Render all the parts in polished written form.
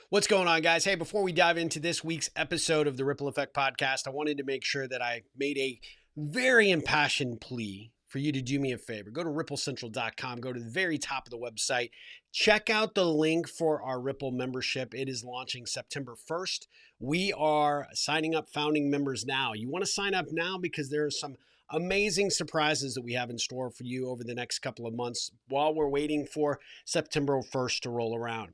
What's going on, guys? Hey, before we dive into this week's episode of the Ripple Effect podcast, I wanted to make sure that I made a very impassioned plea for you to do me a favor. Go to ripplecentral.com, go to the very top of the website, check out the link for our Ripple membership. It is launching September 1st. We are signing up founding members now. You want to sign up now because there are some amazing surprises that we have in store for you over the next couple of months while we're waiting for September 1st to roll around.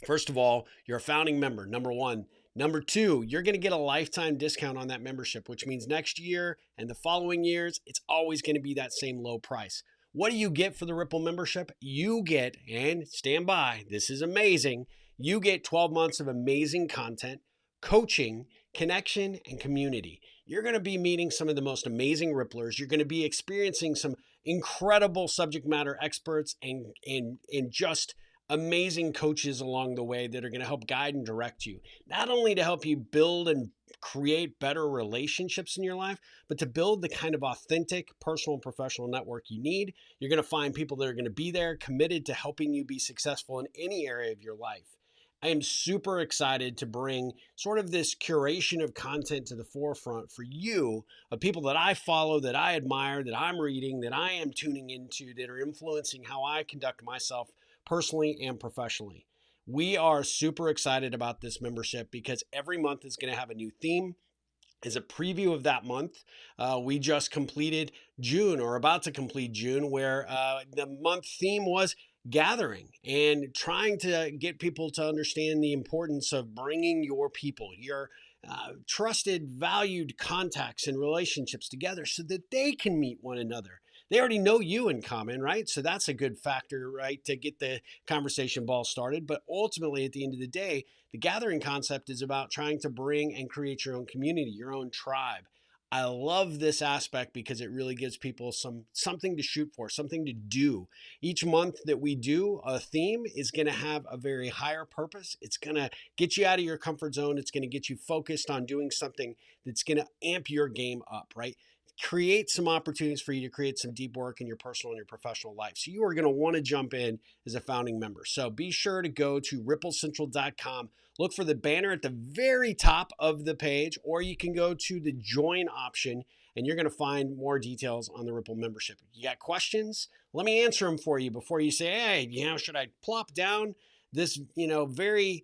First of all, you're a founding member, number one. Number two, you're going to get a lifetime discount on that membership, which means next year and the following years, it's always going to be that same low price. What do you get for the Ripple membership? You get, and stand by, this is amazing, you get 12 months of amazing content, coaching, connection, and community. You're going to be meeting some of the most amazing Ripplers. You're going to be experiencing some incredible subject matter experts and just amazing coaches along the way that are going to help guide and direct you, not only to help you build and create better relationships in your life, but to build the kind of authentic personal and professional network you need. You're going to find people that are going to be there committed to helping you be successful in any area of your life. I am super excited to bring sort of this curation of content to the forefront for you, of people that I follow, that I admire, that I'm reading, that I am tuning into, that are influencing how I conduct myself personally and professionally. We are super excited about this membership because every month is going to have a new theme. As a preview of that month, we just completed June, or about to complete June, where the month theme was gathering and trying to get people to understand the importance of bringing your people, your trusted, valued contacts and relationships together so that they can meet one another. They already know you in common, right? So that's a good factor, right, to get the conversation ball started. But ultimately, at the end of the day, the gathering concept is about trying to bring and create your own community, your own tribe. I love this aspect because it really gives people something to shoot for, something to do. Each month that we do a theme is going to have a very higher purpose. It's going to get you out of your comfort zone. It's going to get you focused on doing something that's going to amp your game up, right? Create some opportunities for you to create some deep work in your personal and your professional life. So you are going to want to jump in as a founding member. So be sure to go to ripplecentral.com. Look for the banner at the very top of the page, or you can go to the join option and you're going to find more details on the Ripple membership. You got questions? Let me answer them for you before you say, hey, should I plop down this, very,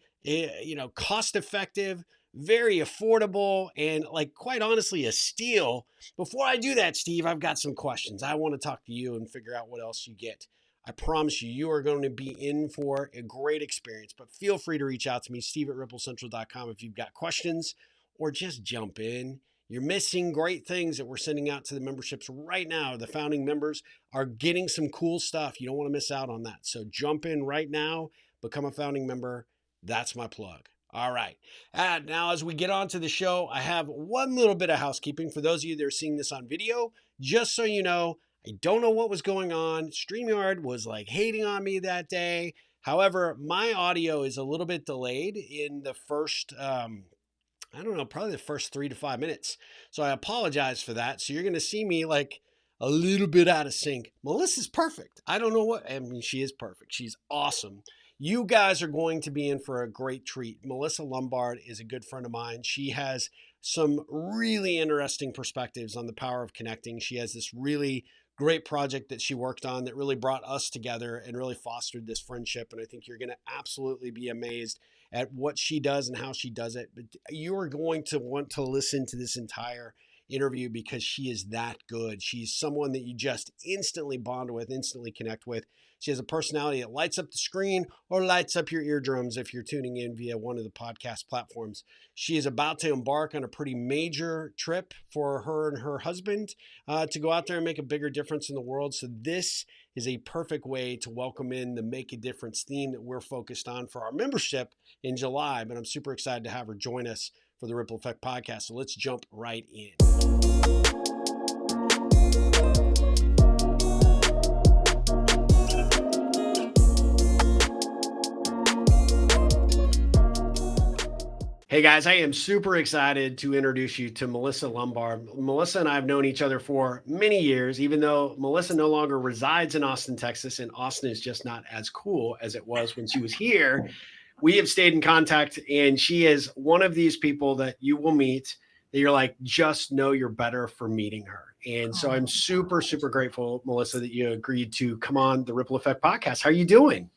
cost-effective, very affordable, and quite honestly, a steal. Before I do that, Steve, I've got some questions. I want to talk to you and figure out what else you get. I promise you are going to be in for a great experience, but feel free to reach out to me, steve@ripplecentral.com, if you've got questions, or just jump in. You're missing great things that we're sending out to the memberships right now. The founding members are getting some cool stuff. You don't want to miss out on that. So jump in right now, become a founding member. That's my plug. All right. Now, as we get on to the show, I have one little bit of housekeeping for those of you that are seeing this on video. Just so you know, I don't know what was going on. StreamYard was hating on me that day. However, my audio is a little bit delayed in the first, probably the first 3 to 5 minutes. So I apologize for that. So you're going to see me a little bit out of sync. Melissa's perfect. I don't know she is perfect. She's awesome. You guys are going to be in for a great treat. Melissa Lombard is a good friend of mine. She has some really interesting perspectives on the power of connecting. She has this really great project that she worked on that really brought us together and really fostered this friendship. And I think you're going to absolutely be amazed at what she does and how she does it. But you are going to want to listen to this entire interview because she is that good. She's someone that you just instantly bond with, instantly connect with. She has a personality that lights up the screen or lights up your eardrums if you're tuning in via one of the podcast platforms. She is about to embark on a pretty major trip for her and her husband to go out there and make a bigger difference in the world. So this is a perfect way to welcome in the Make a Difference theme that we're focused on for our membership in July. But I'm super excited to have her join us for the Ripple Effect podcast. So let's jump right in. Hey guys, I am super excited to introduce you to Melissa Lombard. Melissa and I have known each other for many years, even though Melissa no longer resides in Austin, Texas, and Austin is just not as cool as it was when she was here. we have stayed in contact, and she is one of these people that you will meet that you're like, just know you're better for meeting her. And so Oh I'm my super, gosh. super grateful, Melissa, that you agreed to come on the Ripple Effect podcast. How are you doing?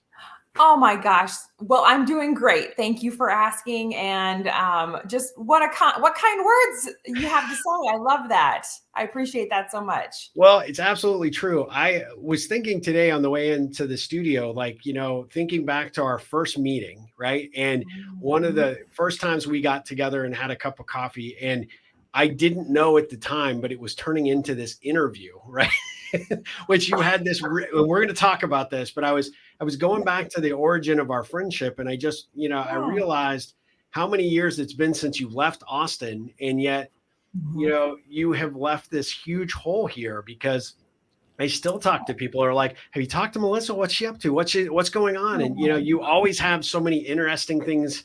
Oh my gosh. Well, I'm doing great. Thank you for asking. And just what kind words you have to say. I love that. I appreciate that so much. Well, it's absolutely true. I was thinking today on the way into the studio, like, thinking back to our first meeting, right? And one of Mhm. the first times we got together and had a cup of coffee, and I didn't know at the time, but it was turning into this interview, right? Which you had this, and we're going to talk about this, but I was going back to the origin of our friendship, and I just, I Yeah. realized how many years it's been since you left Austin, and yet Mhm. you have left this huge hole here because I still talk to people who are like, have you talked to Melissa? What's she up to? What's going on? And Oh, you always have so many interesting things,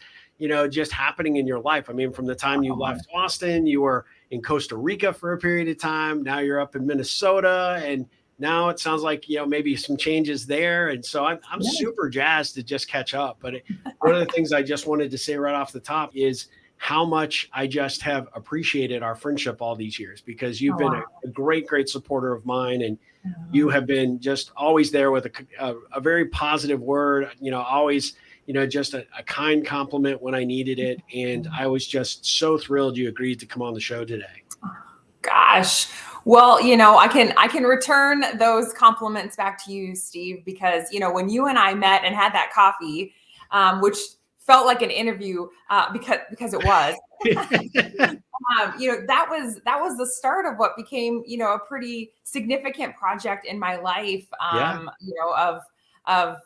just happening in your life. I mean, from the time you left Austin, you were in Costa Rica for a period of time. Now you're up in Minnesota, and now it sounds like, maybe some changes there. And so I'm yeah. super jazzed to just catch up. But one of the things I just wanted to say right off the top is how much I just have appreciated our friendship all these years, because you've Oh, been wow. a great, great supporter of mine. And you Um, have been just always there with a very positive word, always, just a kind compliment when I needed it. And I was just so thrilled you agreed to come on the show today. Gosh. Well, I can return those compliments back to you, Steve, because when you and I met and had that coffee, which felt like an interview, because it was. That was the start of what became, a pretty significant project in my life. Yeah. Of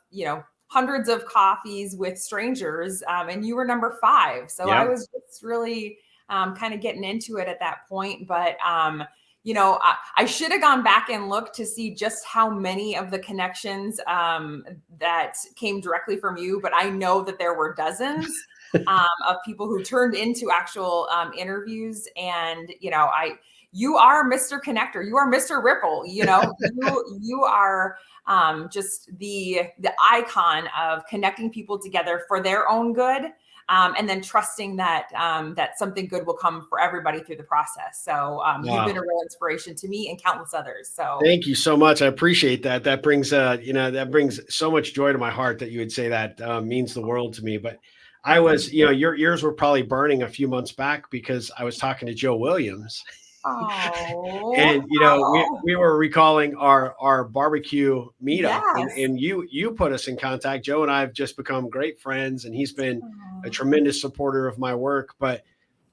hundreds of coffees with strangers, and you were number five. So I Yeah. was just really kind of getting into it at that point. But I should have gone back and looked to see just how many of the connections that came directly from you. But I know that there were dozens of people who turned into actual interviews. And you are Mr. Connector. You are Mr. Ripple. You are just the icon of connecting people together for their own good. And then trusting that something good will come for everybody through the process. So you've been Wow. a real inspiration to me and countless others. So Thank you so much. I appreciate that. That brings so much joy to my heart that you would say that. Means the world to me. But I thank was, you. your ears were probably burning a few months back because I was talking to Joe Williams. Oh, And we were recalling our barbecue meetup, and, yes. you put us in contact. Joe and I have just become great friends, and he's been a Oh, tremendous supporter of my work. But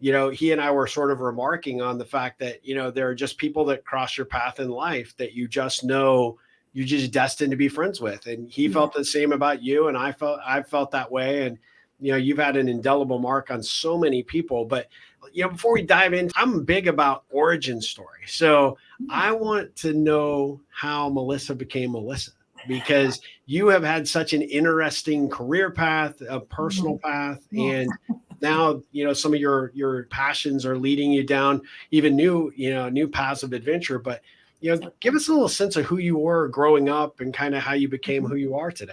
he and I were sort of remarking on the fact that there are just people that cross your path in life that you just know you're just destined to be friends with. And he yeah. felt the same about you, and I felt that way. And you've had an indelible mark on so many people. But before we dive in, I'm big about origin story. So I want to know how Melissa became Melissa, because you have had such an interesting career path, a personal Mhm. path, Oh, and now some of your passions are leading you down even new paths of adventure. But so give us a little sense of who you were growing up and kind of how you became Mhm. who you are today.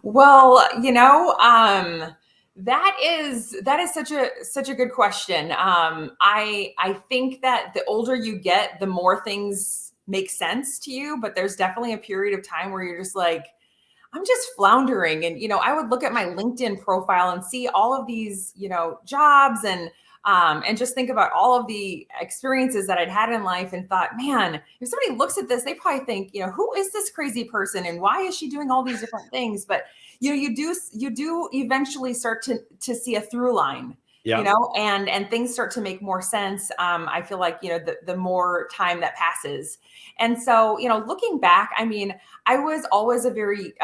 Well, that is such a good question. I think that the older you get, the more things make sense to you, but there's definitely a period of time where you're just like, I'm just floundering. And, I would look at my LinkedIn profile and see all of these, jobs and just think about all of the experiences that I'd had in life and thought, man, if somebody looks at this, they probably think, who is this crazy person and why is she doing all these different things? But, you do eventually start to see a through line. Yeah. And things start to make more sense. I feel like, the more time that passes. And so, looking back, I mean, I was always a very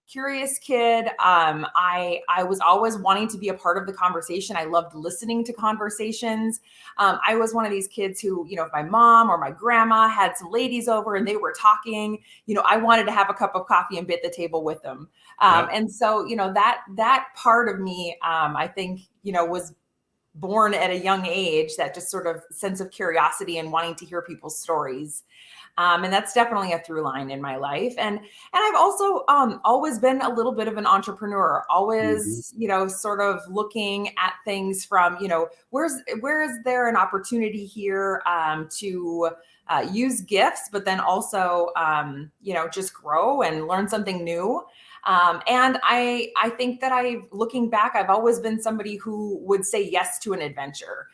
curious kid. I was always wanting to be a part of the conversation. I loved listening to conversations. I was one of these kids who, if my mom or my grandma had some ladies over and they were talking, I wanted to have a cup of coffee and be at the table with them. Yeah. And so, that part of me, I think, was born at a young age, that just sort of sense of curiosity and wanting to hear people's stories. And that's definitely a through line in my life. And I've also always been a little bit of an entrepreneur, Mm-hmm. always, sort of looking at things from, where is there an opportunity here to use gifts, but then also, just grow and learn something new. And I think that looking back, I've always been somebody who would say yes to an adventure.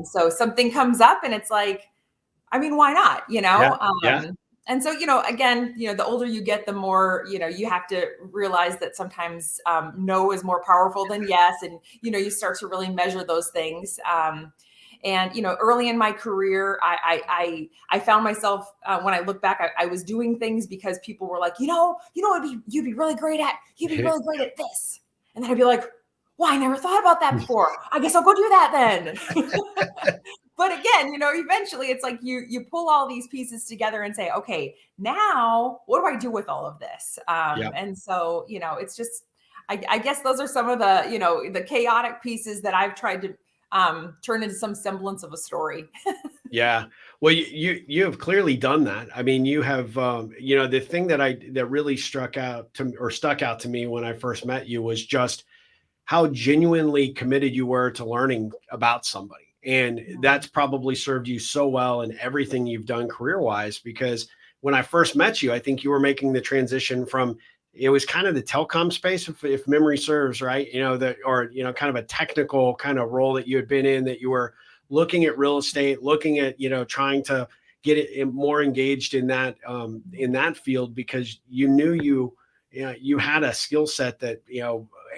So something comes up and it's like, I mean, why not? Yeah. Yeah. And so, again, the older you get, the more, you have to realize that sometimes no is more powerful than yes. And, you start to really measure those things. And, early in my career, I found myself, when I look back, I was doing things because people were like, you'd be really great at this. And then I'd be like, well, I never thought about that before. I guess I'll go do that then. But again, eventually it's like you pull all these pieces together and say, okay, now what do I do with all of this? Yeah. And so, it's just, I guess those are some of the, the chaotic pieces that I've tried to turn into some semblance of a story. Yeah. Well, you have clearly done that. I mean, you have, the thing that really stuck out to me when I first met you was just how genuinely committed you were to learning about somebody. And that's probably served you so well in everything you've done career wise, because when I first met you, I think you were making the transition from, it was kind of the telecom space, if memory serves, right? Kind of a technical kind of role that you had been in, that you were looking at real estate, looking at, trying to get it more engaged in that field, because you knew you had a skill set that,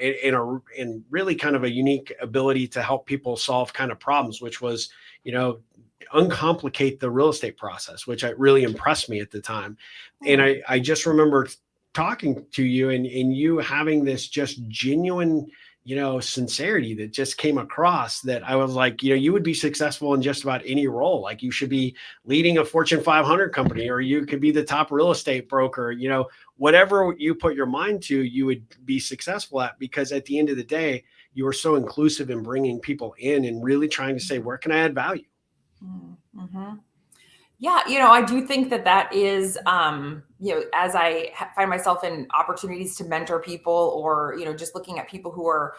in really kind of a unique ability to help people solve kind of problems, which was, uncomplicate the real estate process, which really impressed me at the time. And I just remember talking to you and you having this just genuine, sincerity that just came across, that I was like, you would be successful in just about any role. Like, you should be leading a Fortune 500 company, or you could be the top real estate broker, whatever you put your mind to, you would be successful at, because at the end of the day, you were so inclusive in bringing people in and really trying to say, where can I add value? Mm-hmm. Yeah, I do think that is, as I find myself in opportunities to mentor people, or, just looking at people who are,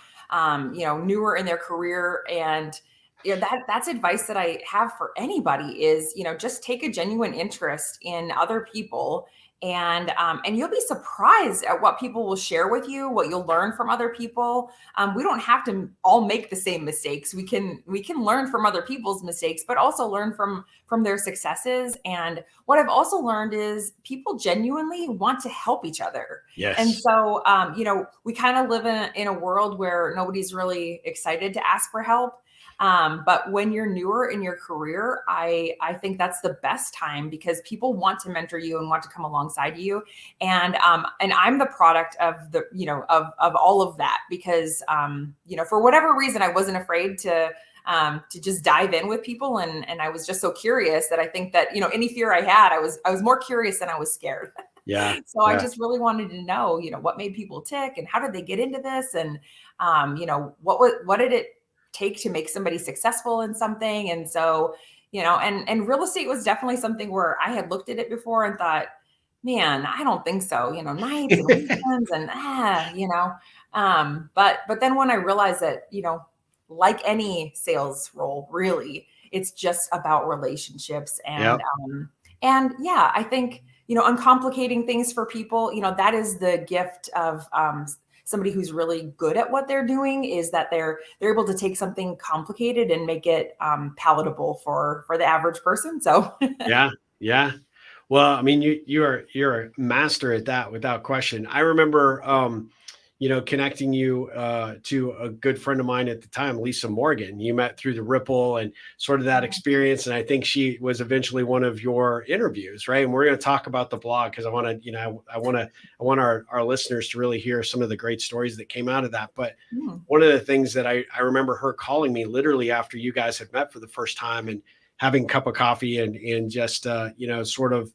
newer in their career. And, that's advice that I have for anybody is, just take a genuine interest in other people. And you'll be surprised at what people will share with you, what you'll learn from other people. We don't have to all make the same mistakes. We can learn from other people's mistakes, but also learn from their successes. And what I've also learned is people genuinely want to help each other. And Yes. so, we kind of live in a world where nobody's really excited to ask for help. But when you're newer in your career, I think that's the best time, because people want to mentor you and want to come alongside you. And I'm the product of the, of all of that, because, for whatever reason, I wasn't afraid to just dive in with people. And I was just so curious that I think that, any fear I had, I was more curious than I was scared. Yeah. So I just really wanted to know, what made people tick and how did they get into this? And, what did it take to make somebody successful in something? And so, and real estate was definitely something where I had looked at it before and thought, man, I don't think so, nights and weekends and but then when I realized that, like any sales role, really, it's just about relationships. Yep. And yeah, I think, uncomplicating things for people, that is the gift of somebody who's really good at what they're doing, is that they're able to take something complicated and make it palatable for the average person. So Yeah. Yeah. Well, I mean, you're a master at that without question. I remember, connecting you to a good friend of mine at the time, Lisa Morgan. You met through the Ripple and sort of that experience, and I think she was eventually one of your interviews, right? And we're going to talk about the blog, because I want to, I want our listeners to really hear some of the great stories that came out of that. But one of the things that I remember her calling me literally after you guys had met for the first time and having a cup of coffee and just sort of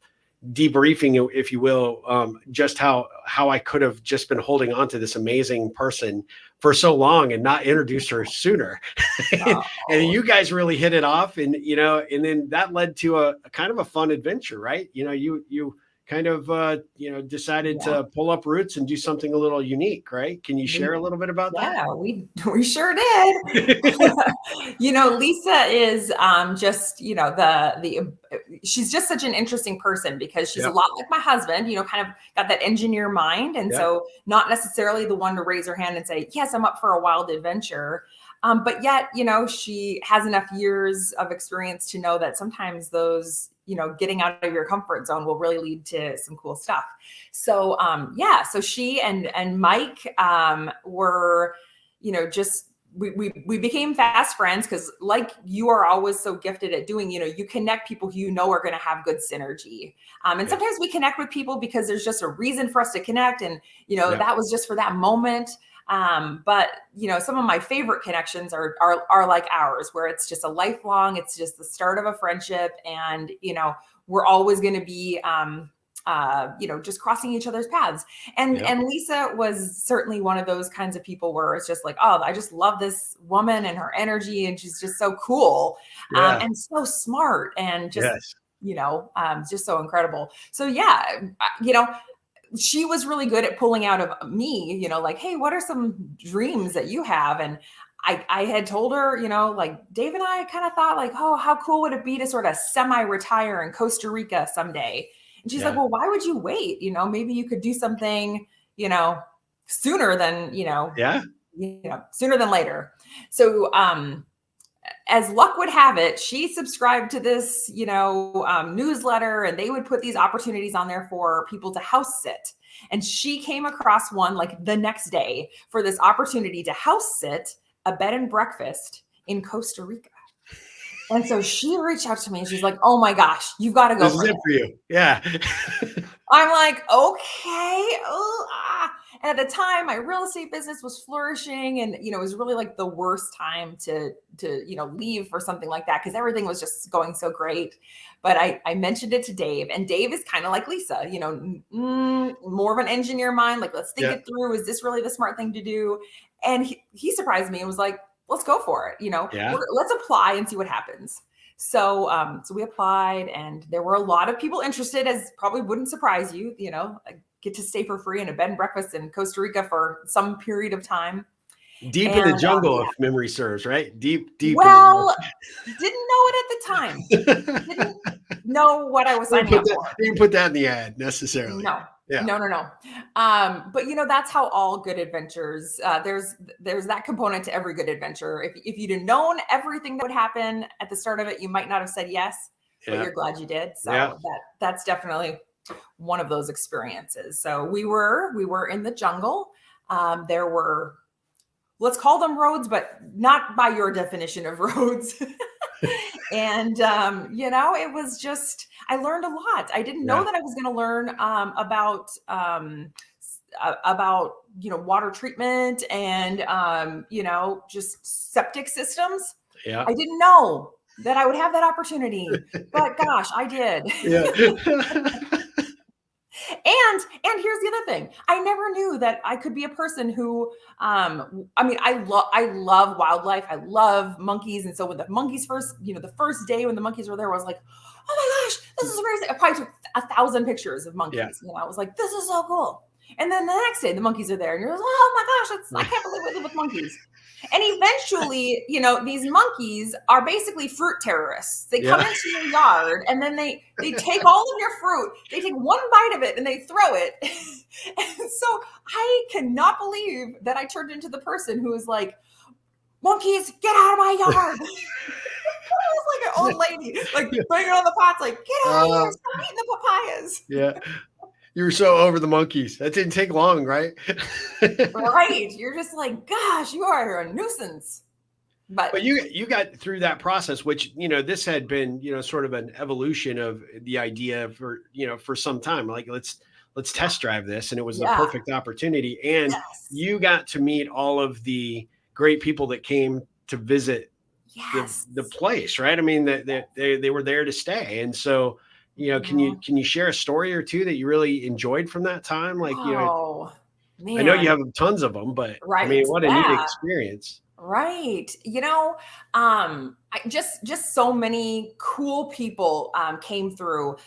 debriefing, if you will, just how I could have just been holding on to this amazing person for so long and not introduced her sooner. And Oh, you guys really hit it off, and and then that led to a kind of a fun adventure, right? You kind of decided yeah. to pull up roots and do something a little unique, right? Can you share We a little bit about that? Yeah, we sure did. Lisa is just, she's just such an interesting person because she's a Yeah, lot like my husband, kind of got that engineer mind. And yeah, so not necessarily the one to raise her hand and say, yes, I'm up for a wild adventure. But yet, she has enough years of experience to know that sometimes those, getting out of your comfort zone will really lead to some cool stuff. So yeah, so she and Mike were, just we became fast friends because like you are always so gifted at doing, you connect people who are going to have good synergy. And yeah, sometimes we connect with people because there's just a reason for us to connect. And, yeah, that was just for that moment. But some of my favorite connections are like ours, where it's just a lifelong, it's just the start of a friendship. And, we're always going to be, just crossing each other's paths. And yeah, Lisa was certainly one of those kinds of people where it's just like, oh, I just love this woman and her energy, and she's just so cool, yeah, and so smart, and just yes, just so incredible. So yeah, you know, she was really good at pulling out of me, like, hey, what are some dreams that you have? And I had told her, like Dave and I kind of thought like, oh, how cool would it be to sort of semi-retire in Costa Rica someday? And she's like, yeah, well, why would you wait? Maybe you could do something, sooner than, yeah. sooner than later. So, as luck would have it, she subscribed to this, newsletter, and they would put these opportunities on there for people to house sit. And she came across one like the next day for this opportunity to house sit a bed and breakfast in Costa Rica. And so she reached out to me and she's like, oh my gosh, you've got to go This is for it this. for you. Yeah. I'm like, okay. And at the time, my real estate business was flourishing, and it was really like the worst time to leave for something like that because everything was just going so great. But I mentioned it to Dave, and Dave is kind of like Lisa, more of an engineer mind. Like, let's think Yeah. it through. Is this really the smart thing to do? And he surprised me and was like, let's go for it. Yeah. Let's apply and see what happens. So we applied, and there were a lot of people interested, as probably wouldn't surprise you. I get to stay for free in a bed and breakfast in Costa Rica for some period of time. Deep in And the jungle, yeah, if memory serves, right? Deep in well, didn't know it at the time. the Didn't know what I was signing up for. didn't put that in the ad necessarily. No, Yeah. no. But that's how all good adventures. There's that component to every good adventure. If you'd have known everything that would happen at the start of it, you might not have said yes, but Yeah. you're glad you did. Yeah. So that's definitely one of those experiences. So we were in the jungle. There were, let's call them roads, but not by your definition of roads. And it was just, I learned a lot. I didn't know Yeah. that I was going to learn about water treatment and just septic systems. Yeah. I didn't know that I would have that opportunity, but gosh, I did. Yeah. And here's the other thing. I never knew that I could be a person who I love wildlife. I love monkeys. And so when the monkeys first, the first day when the monkeys were there, I was like, oh my gosh, this is amazing. I probably took 1,000 pictures of Yeah. monkeys. I was like, this is so cool. And then the next day the monkeys are there and you're like, oh my gosh, I can't believe we live with monkeys. And eventually, these monkeys are basically fruit terrorists. They come Yeah. into your yard and then they take all of your fruit. They take one bite of it and they throw it. And so I cannot believe that I turned into the person who was like, monkeys, get out of my yard. I was like an old lady, like banging on the pots, like, get out of here, stop eating the papayas. Yeah. You were so over the monkeys. That didn't take long, right? Right. You're just like, gosh, you are a nuisance. But you got through that process, which, this had been, sort of an evolution of the idea for some time. Like, let's test drive this. And it was the perfect opportunity. And yes. you got to meet all of the great people that came to visit Yes. the place, right? I mean, they were there to stay. And so, Mhm. can you share a story or two that you really enjoyed from that time? Like, Oh, I know you man. have tons of them, but I Right. mean, what a neat Yeah. experience. Right. I just so many cool people came through.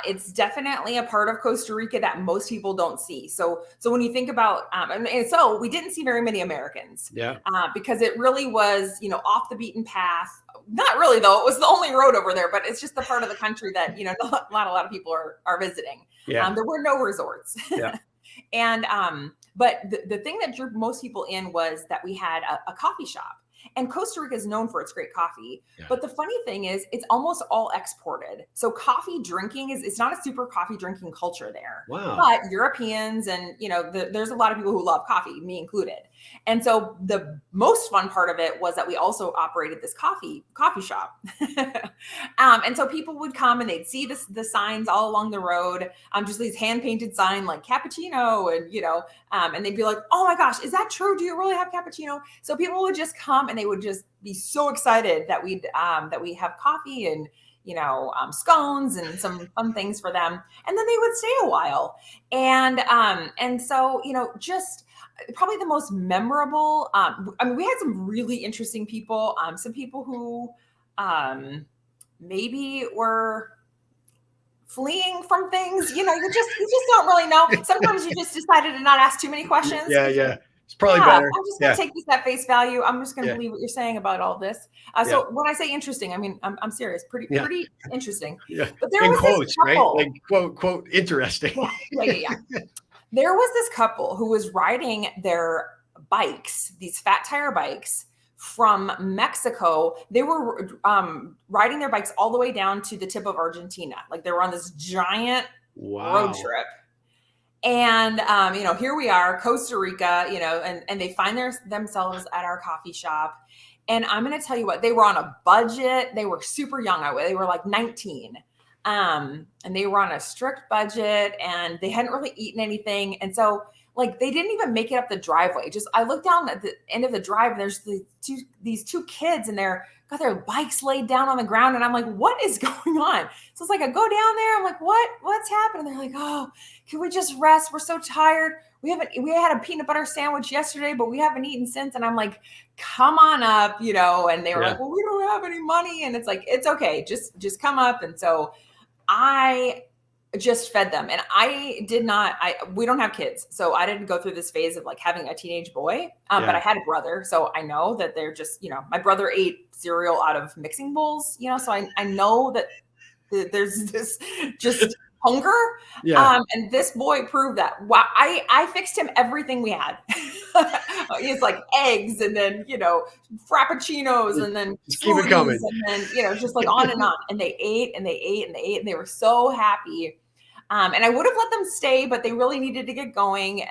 It's definitely a part of Costa Rica that most people don't see. So when you think about, and so we didn't see very many Americans Yeah. because it really was, off the beaten path. Not really though. It was the only road over there, but it's just the part of the country that not a lot of people are visiting. Yeah. There were no resorts. Yeah. And but the thing that drew most people in was that we had a coffee shop. And Costa Rica is known for its great coffee. Yeah. But the funny thing is, it's almost all exported. So coffee drinking it's not a super coffee drinking culture there. Wow. But Europeans and there's a lot of people who love coffee, me included. And so the most fun part of it was that we also operated this coffee shop. And so people would come and they'd see the signs all along the road, just these hand painted sign like cappuccino, and they'd be like, "Oh my gosh, is that true? Do you really have cappuccino?" So people would just come and they would just be so excited that we have coffee and scones and some fun things for them, and then they would stay a while, and so just probably the most memorable. I mean, we had some really interesting people. Some people who maybe were fleeing from things. You just don't really know. Sometimes you just decided to not ask too many questions. Yeah. Because Yeah. It's probably yeah, better. I'm just going Yeah. to take this at face value. I'm just going to Yeah. believe what you're saying about all this. Yeah. So when I say interesting, I mean I'm serious. Pretty Yeah. pretty interesting. Yeah. But there In was this quotes, right? couple. Like quote interesting. Yeah. There was this couple who was riding their bikes, these fat tire bikes from Mexico. They were riding their bikes all the way down to the tip of Argentina. Like they were on this giant road Wow. trip. And here we are, Costa Rica, and they find themselves at our coffee shop. And I'm going to tell you what, they were on a budget. They were super young. They were like 19. And they were on a strict budget and they hadn't really eaten anything. And so like they didn't even make it up the driveway. Just I looked down at the end of the drive and there's these two kids and they're got their bikes laid down on the ground. And I'm like, what is going on? So it's like I go down there. I'm like, what's happening? They're like, oh, can we just rest? We're so tired. We had a peanut butter sandwich yesterday, but we haven't eaten since. And I'm like, come on up, and they were Yeah. like, well, we don't have any money. And it's like, it's okay. Just come up. And so I just fed them. And we don't have kids. So I didn't go through this phase of like having a teenage boy, but I had a brother. So I know that they're just, my brother ate cereal out of mixing bowls, so I know that there's this just hunger. Yeah. And this boy proved that. Wow, I fixed him everything we had. It's like eggs and then, frappuccinos and then Just keep it coming. and then, just like on and on. And they ate and they ate and they ate and they were so happy. And I would have let them stay, but they really needed to get going.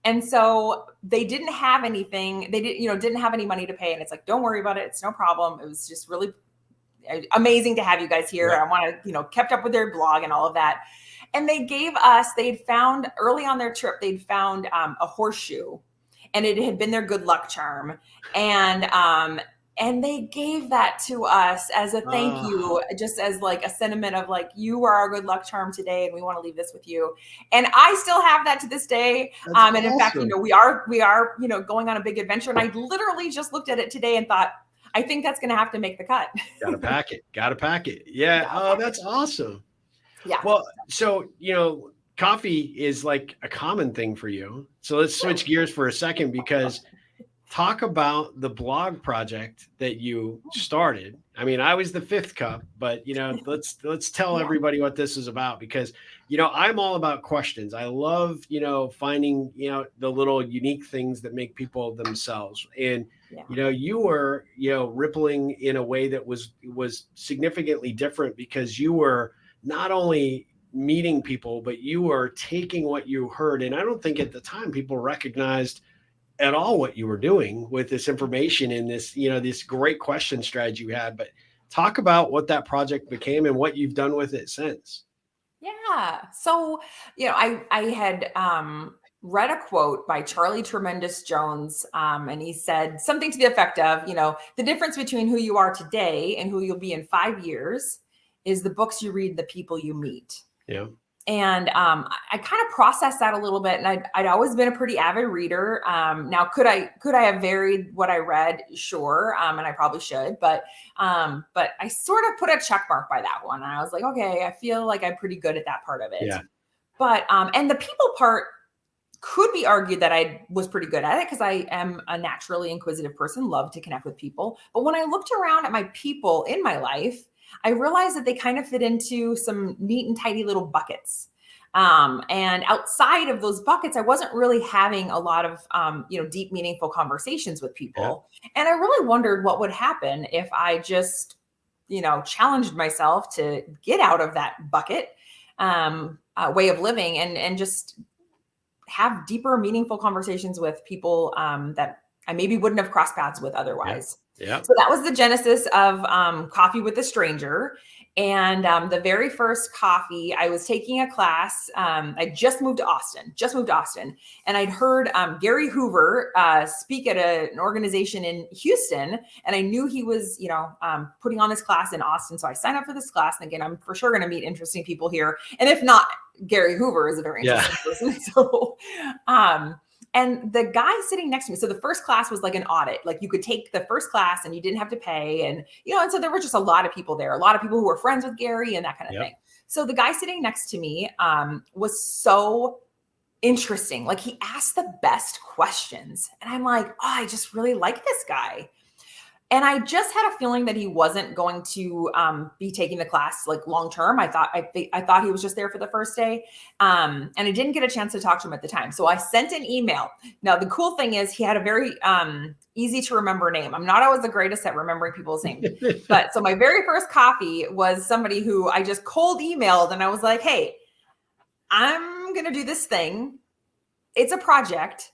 And so they didn't have anything. They didn't have any money to pay. And it's like, don't worry about it. It's no problem. It was just really amazing to have you guys here. Yeah. I want to, kept up with their blog and all of that. And they'd found early on their trip, they'd found a horseshoe and it had been their good luck charm. And they gave that to us as a thank you, just as like a sentiment of like, you are our good luck charm today. And we want to leave this with you. And I still have that to this day. And in fact, we are, going on a big adventure. And I literally just looked at it today and thought, I think that's going to have to make the cut. Gotta pack it. Yeah. Oh, that's awesome. Yeah. Well, so, coffee is like a common thing for you. So let's switch gears for a second because talk about the blog project that you started. I mean, I was the fifth cup, but let's tell everybody what this is about because, I'm all about questions. I love, finding, the little unique things that make people themselves. And, you were, rippling in a way that was significantly different because you were not only meeting people, but you were taking what you heard. And I don't think at the time people recognized at all what you were doing with this information and this, this great question strategy you had. But talk about what that project became and what you've done with it since. Yeah. So, I had read a quote by Charlie Tremendous Jones, and he said something to the effect of, the difference between who you are today and who you'll be in 5 years is the books you read, the people you meet. Yeah. And I kind of processed that a little bit. And I'd always been a pretty avid reader. Now, could I have varied what I read? Sure. And I probably should. But I sort of put a check mark by that one. And I was like, okay, I feel like I'm pretty good at that part of it. Yeah. But and the people part could be argued that I was pretty good at it because I am a naturally inquisitive person, love to connect with people. But when I looked around at my people in my life, I realized that they kind of fit into some neat and tidy little buckets. And outside of those buckets, I wasn't really having a lot of, deep, meaningful conversations with people. Yeah. And I really wondered what would happen if I just, challenged myself to get out of that bucket way of living and just have deeper, meaningful conversations with people that I maybe wouldn't have crossed paths with otherwise. Yeah. So that was the genesis of Coffee with a Stranger. And the very first coffee, I was taking a class. I just moved to Austin. And I'd heard Gary Hoover speak at an organization in Houston. And I knew he was, putting on this class in Austin. So I signed up for this class. And again, I'm for sure going to meet interesting people here. And if not, Gary Hoover is a very interesting person. So, and the guy sitting next to me, so the first class was like an audit, like you could take the first class and you didn't have to pay. And, and so there were just a lot of people there, a lot of people who were friends with Gary and that kind of thing. So the guy sitting next to me was so interesting. Like he asked the best questions. And I'm like, oh, I just really like this guy. And I just had a feeling that he wasn't going to be taking the class like long term. I thought he was just there for the first day, and I didn't get a chance to talk to him at the time. So I sent an email. Now the cool thing is he had a very easy to remember name. I'm not always the greatest at remembering people's names, but so my very first coffee was somebody who I just cold emailed, and I was like, "Hey, I'm gonna do this thing. It's a project."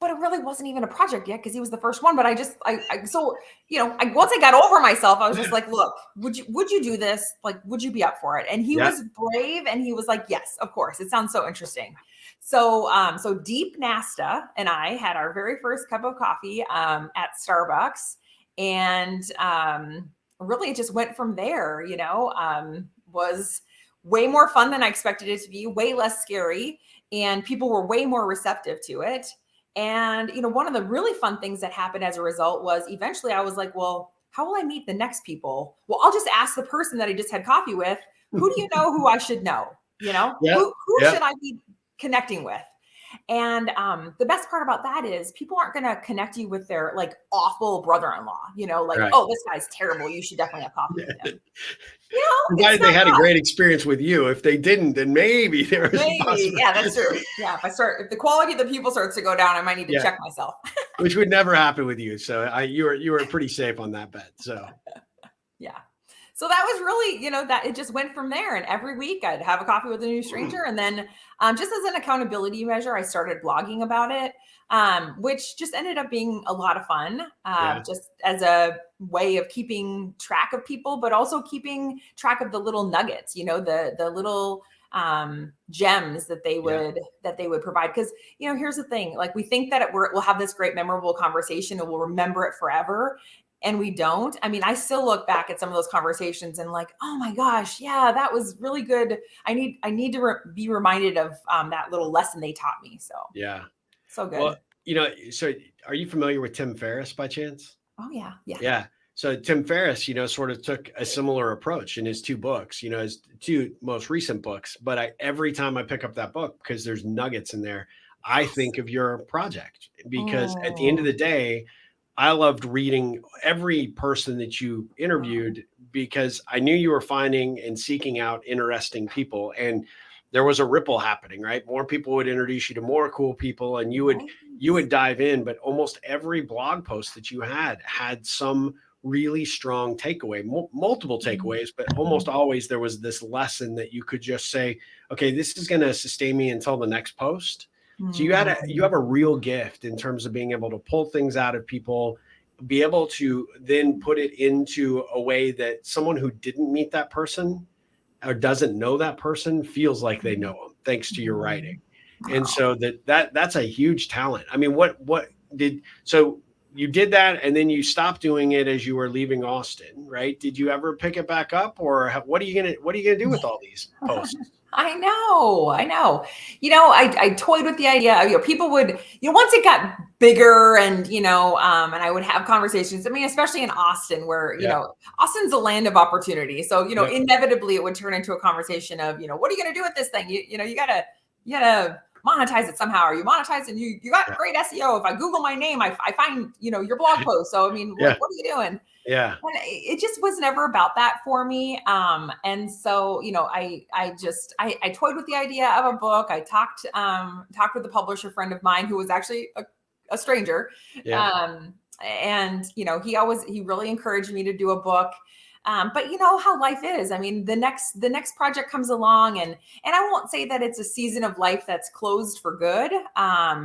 But it really wasn't even a project yet because he was the first one. But once I got over myself, I was just like, look, would you do this? Like, would you be up for it? And he was brave and he was like, yes, of course. It sounds so interesting. So Deep Nasta and I had our very first cup of coffee at Starbucks. And really it just went from there, was way more fun than I expected it to be, way less scary. And people were way more receptive to it. And, one of the really fun things that happened as a result was eventually I was like, well, how will I meet the next people? Well, I'll just ask the person that I just had coffee with, who do you know who I should know? Who should I be connecting with? And the best part about that is people aren't going to connect you with their like awful brother-in-law, right. Oh, this guy's terrible. You should definitely have coffee with him. Provided they had a great experience with you. If they didn't, then maybe there was yeah, that's true. Yeah, if the quality of the people starts to go down, I might need to check myself. Which would never happen with you. So you were pretty safe on that bet. So yeah. So that was really, that it just went from there. And every week I'd have a coffee with a new stranger. And then just as an accountability measure, I started blogging about it, which just ended up being a lot of fun, just as a way of keeping track of people, but also keeping track of the little nuggets, the little gems that they would provide. Because, here's the thing, like we think that we'll have this great memorable conversation and we'll remember it forever. And we don't. I mean, I still look back at some of those conversations and like, oh my gosh, yeah, that was really good. I need to be reminded of that little lesson they taught me. So so good. Well, so are you familiar with Tim Ferriss by chance? Oh yeah. Yeah. So Tim Ferriss, sort of took a similar approach in his two books, his two most recent books. But every time I pick up that book, because there's nuggets in there, I think of your project because at the end of the day, I loved reading every person that you interviewed because I knew you were finding and seeking out interesting people, and there was a ripple happening, right? More people would introduce you to more cool people, and you would dive in. But almost every blog post that you had some really strong takeaway, multiple takeaways, but almost always there was this lesson that you could just say, okay, this is going to sustain me until the next post. So you have a real gift in terms of being able to pull things out of people, be able to then put it into a way that someone who didn't meet that person or doesn't know that person feels like they know them thanks to your writing. And so that's a huge talent. I mean, you did that, and then you stopped doing it as you were leaving Austin, right? Did you ever pick it back up, or what are you gonna do with all these posts? I know. I toyed with the idea of, people would, once it got bigger and, and I would have conversations. I mean, especially in Austin where, Austin's a land of opportunity. So, inevitably it would turn into a conversation of, what are you going to do with this thing? You gotta monetize it somehow. Or you monetize and you got great SEO. If I Google my name, I find, your blog post. So, I mean, what are you doing? Yeah. And it just was never about that for me. And so, I toyed with the idea of a book. I talked with a publisher friend of mine who was actually a stranger. Yeah. And, he really encouraged me to do a book. But you know how life is. I mean, the next project comes along and I won't say that it's a season of life that's closed for good,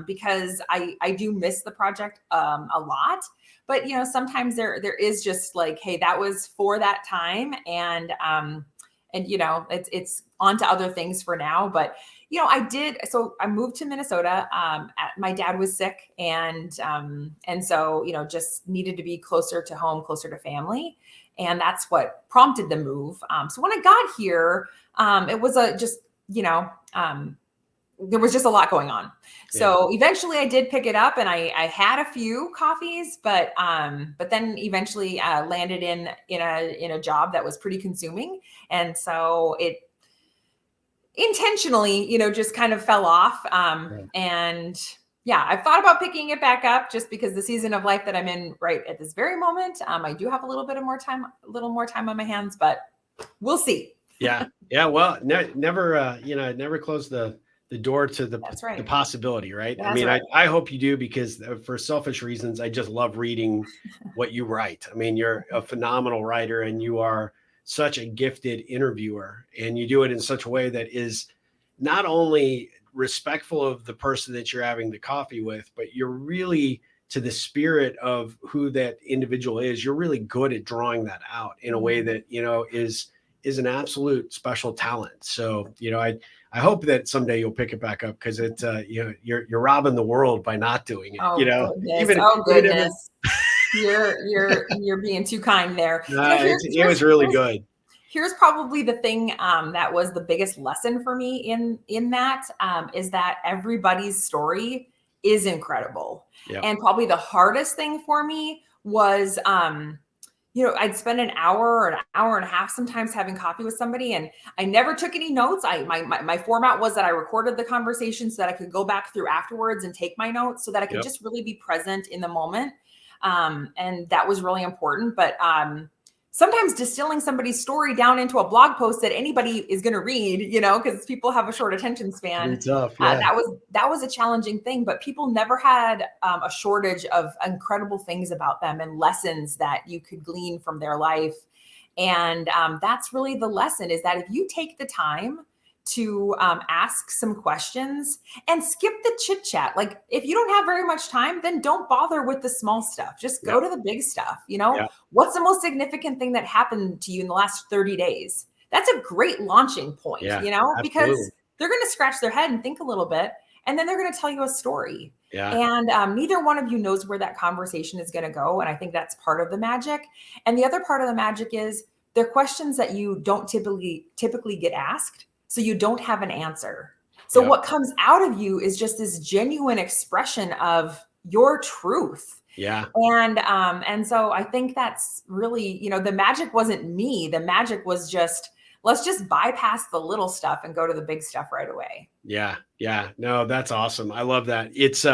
because I do miss the project a lot. But sometimes there is just like, hey, that was for that time, and it's on to other things for now. But so I moved to Minnesota. My dad was sick, and so just needed to be closer to home, closer to family, and that's what prompted the move. So when I got here, it was there was just a lot going on. So eventually I did pick it up, and I had a few coffees, but then eventually landed in a job that was pretty consuming. And so it intentionally, just kind of fell off. And I've thought about picking it back up just because the season of life that I'm in right at this very moment, I do have a little more time on my hands, but we'll see. Yeah. Well, never close the door to the possibility, right? That's I mean, right. I hope you do, because for selfish reasons, I just love reading what you write. I mean, you're a phenomenal writer, and you are such a gifted interviewer, and you do it in such a way that is not only respectful of the person that you're having the coffee with, but you're really, to the spirit of who that individual is, you're really good at drawing that out in a way that, is an absolute special talent. So, I hope that someday you'll pick it back up, because it's you're robbing the world by not doing it. Goodness. You're being too kind there. It was really good. Here's probably the thing that was the biggest lesson for me in that is that everybody's story is incredible. Yep. And probably the hardest thing for me was I'd spend an hour or an hour and a half sometimes having coffee with somebody, and I never took any notes. My format was that I recorded the conversation so that I could go back through afterwards and take my notes so that I could just really be present in the moment. And that was really important. But sometimes distilling somebody's story down into a blog post that anybody is going to read, because people have a short attention span. Tough, that was a challenging thing, but people never had a shortage of incredible things about them and lessons that you could glean from their life. And that's really the lesson, is that if you take the time to ask some questions and skip the chit chat. Like if you don't have very much time, then don't bother with the small stuff. Just go to the big stuff. What's the most significant thing that happened to you in the last 30 days? That's a great launching point, because they're going to scratch their head and think a little bit, and then they're going to tell you a story. And neither one of you knows where that conversation is going to go. And I think that's part of the magic. And the other part of the magic is they're questions that you don't typically get asked. So you don't have an answer. So what comes out of you is just this genuine expression of your truth. And so I think that's really, the magic wasn't me. The magic was just, let's just bypass the little stuff and go to the big stuff right away. Yeah. No, that's awesome. I love that. It's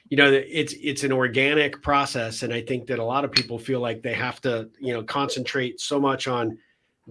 it's an organic process. And I think that a lot of people feel like they have to, concentrate so much on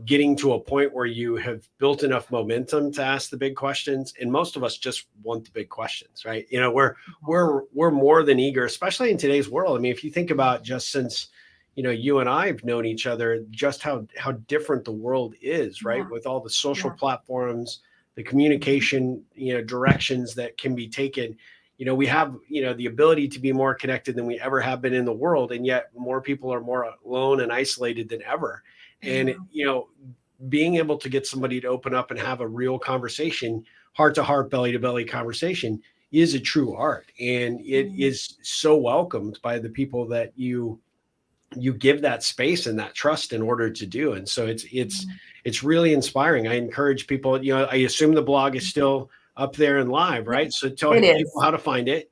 getting to a point where you have built enough momentum to ask the big questions. And most of us just want the big questions, right? We're more than eager, especially in today's world. I mean, if you think about just since, you and I've known each other, just how different the world is, right? With all the social platforms, the communication, directions that can be taken, we have, the ability to be more connected than we ever have been in the world. And yet more people are more alone and isolated than ever. And, being able to get somebody to open up and have a real conversation, heart to heart, belly to belly conversation is a true art, and it is so welcomed by the people that you give that space and that trust in order to do. And so it's really inspiring. I encourage people, I assume the blog is still up there and live, right? So tell It people is. how to find it.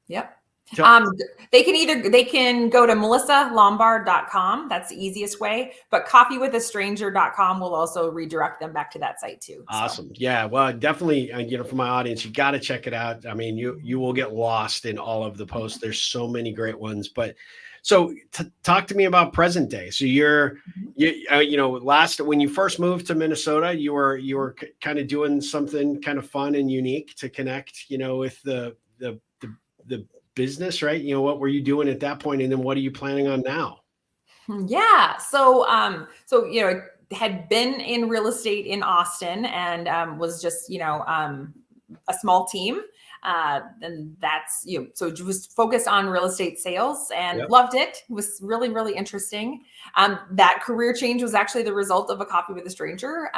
Yep. Tell, They can go to melissalombard.com. That's the easiest way, but coffeewithastranger.com will also redirect them back to that site too. Awesome. So. Yeah. Well, definitely, for my audience, you got to check it out. I mean, you will get lost in all of the posts. There's so many great ones, but so talk to me about present day. So when you first moved to Minnesota, you were kind of doing something kind of fun and unique to connect, with the business, right? What were you doing at that point, and then what are you planning on now? Yeah. So had been in real estate in Austin, and was just a small team. And that's, so it was focused on real estate sales, and loved it. It was really, really interesting. That career change was actually the result of a coffee with a stranger.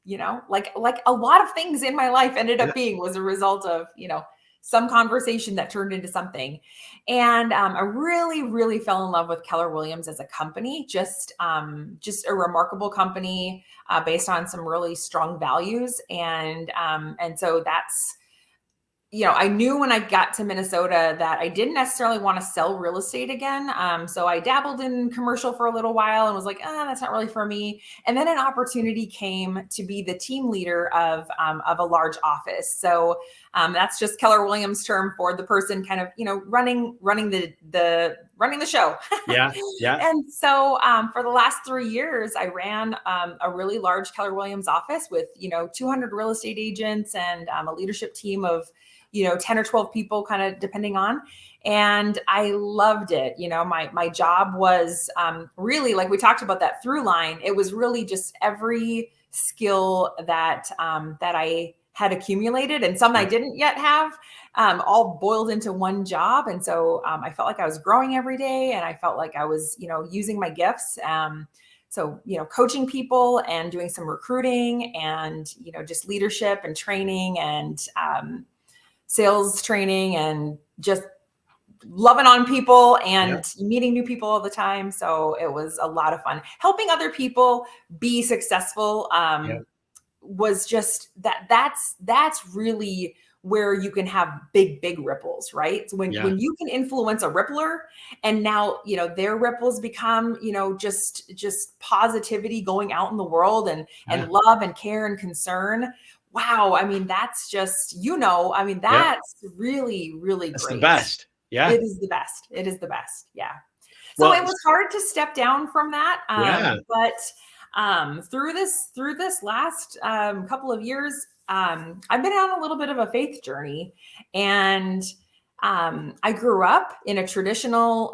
Like a lot of things in my life ended up being was a result of, some conversation that turned into something. And I really, really fell in love with Keller Williams as a company, just a remarkable company based on some really strong values. And so that's, I knew when I got to Minnesota that I didn't necessarily want to sell real estate again. So I dabbled in commercial for a little while and was like, that's not really for me. And then an opportunity came to be the team leader of a large office. So that's just Keller Williams' term for the person kind of, running the show. Yeah. And so for the last 3 years, I ran a really large Keller Williams office with, 200 real estate agents and a leadership team of 10 or 12 people, kind of depending on. And I loved it. My job was really, like we talked about that through line. It was really just every skill that I had accumulated, and some I didn't yet have, all boiled into one job. And so I felt like I was growing every day, and I felt like I was, using my gifts. So, coaching people and doing some recruiting and, just leadership and training and sales training, and just loving on people and meeting new people all the time. So it was a lot of fun. Helping other people be successful was just that's really where you can have big ripples, right? So when you can influence a rippler, and now, their ripples become, just positivity going out in the world, and love and care and concern. Wow. I mean, that's just, that's really, really that's great. The best. Yeah. It is the best. It is the best. Yeah. So it was hard to step down from that. But through this last couple of years, I've been on a little bit of a faith journey, and I grew up in a traditional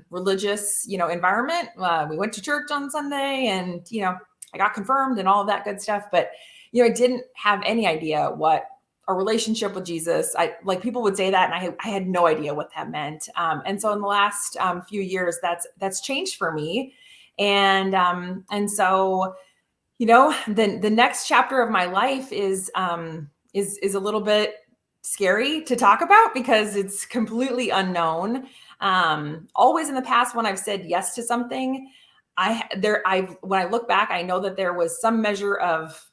religious, environment. We went to church on Sunday, and, I got confirmed and all of that good stuff. But I didn't have any idea what a relationship with Jesus. Like people would say that, and I had no idea what that meant. And so in the last few years, that's changed for me. And so, the next chapter of my life is a little bit scary to talk about, because it's completely unknown. Always in the past, when I've said yes to something, when I look back, I know that there was some measure of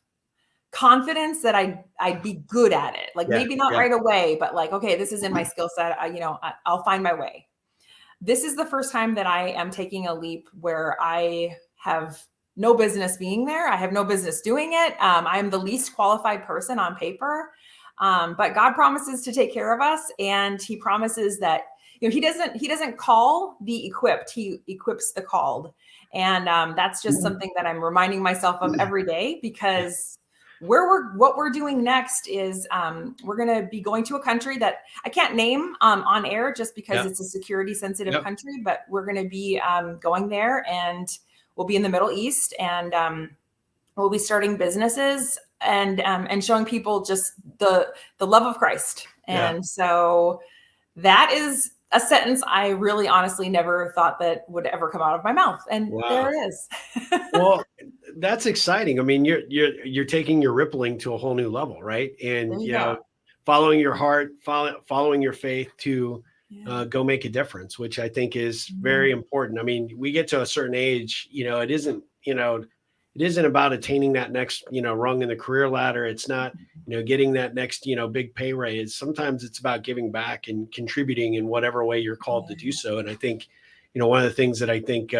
confidence that I'd be good at it. Like maybe not right away, but like, okay, this is in my skill set. I'll find my way. This is the first time that I am taking a leap where I have no business being there. I have no business doing it. I am the least qualified person on paper. But God promises to take care of us. And he promises that, he doesn't call the equipped, he equips the called. And that's just something that I'm reminding myself of every day, because what we're doing next is we're going to be going to a country that I can't name on air, just because it's a security sensitive country, but we're going to be going there, and we'll be in the Middle East, and we'll be starting businesses and showing people just the love of Christ. And so that is a sentence I really honestly never thought that would ever come out of my mouth. And there it is. Well, that's exciting. I mean, you're taking your rippling to a whole new level, right? And following your heart, following your faith to go make a difference, which I think is very important. I mean, we get to a certain age, it isn't about attaining that next, rung in the career ladder. It's not, getting that next, big pay raise. Sometimes it's about giving back and contributing in whatever way you're called to do so. And I think, one of the things that I think,